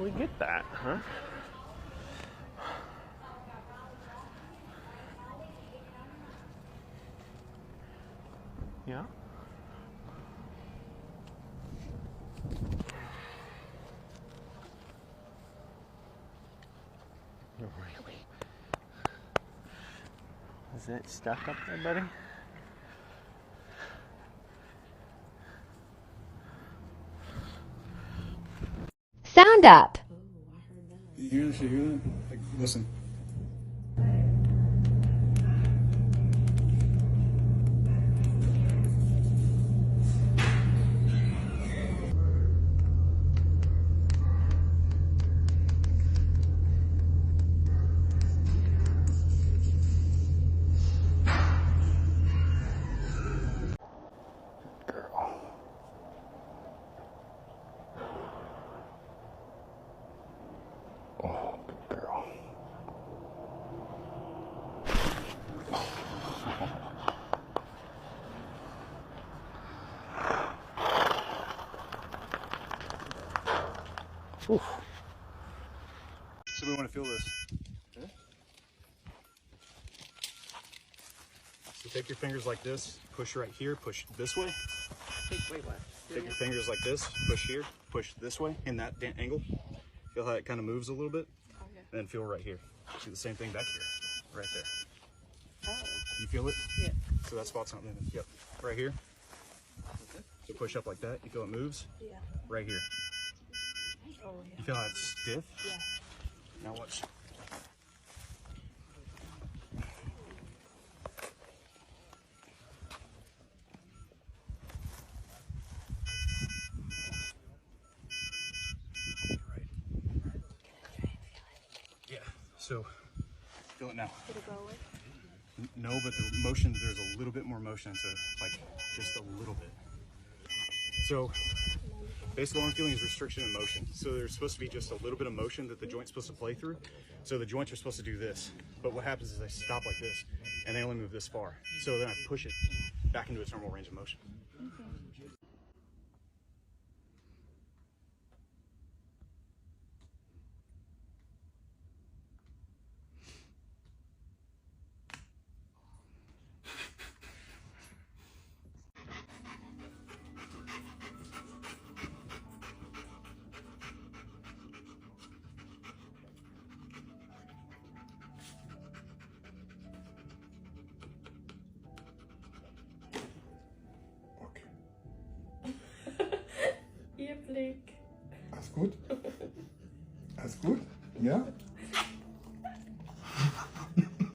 We get that, huh? Yeah. Oh, really? Is it stuck up there, buddy? Sound up. You hear this? You hear that? Like, listen. Girl. Oh, good girl. Oof. So we want to feel this. Okay. So take your fingers like this, push right here, push this way. Wait, what? Take your fingers like this, push here, push this way in that angle. Feel how it kind of moves a little bit? Okay. And then feel right here. Do the same thing back here, right there. Oh. You feel it? Yeah. So that spot's not moving. Yep. Right here. Okay. So push up like that. You feel it moves? Yeah. Right here. Oh, yeah. You feel how it's stiff? Yeah. Now watch. Right. Yeah. So feel it now. Did it go away? No, but the motion, there's a little bit more motion to, like, just a little bit. So basically all I'm feeling is restriction in motion. So there's supposed to be just a little bit of motion that the joint's supposed to play through. So the joints are supposed to do this. But what happens is they stop like this and they only move this far. So then I push it back into its normal range of motion. Okay. Ihr Blick. Alles gut? Alles gut? Ja?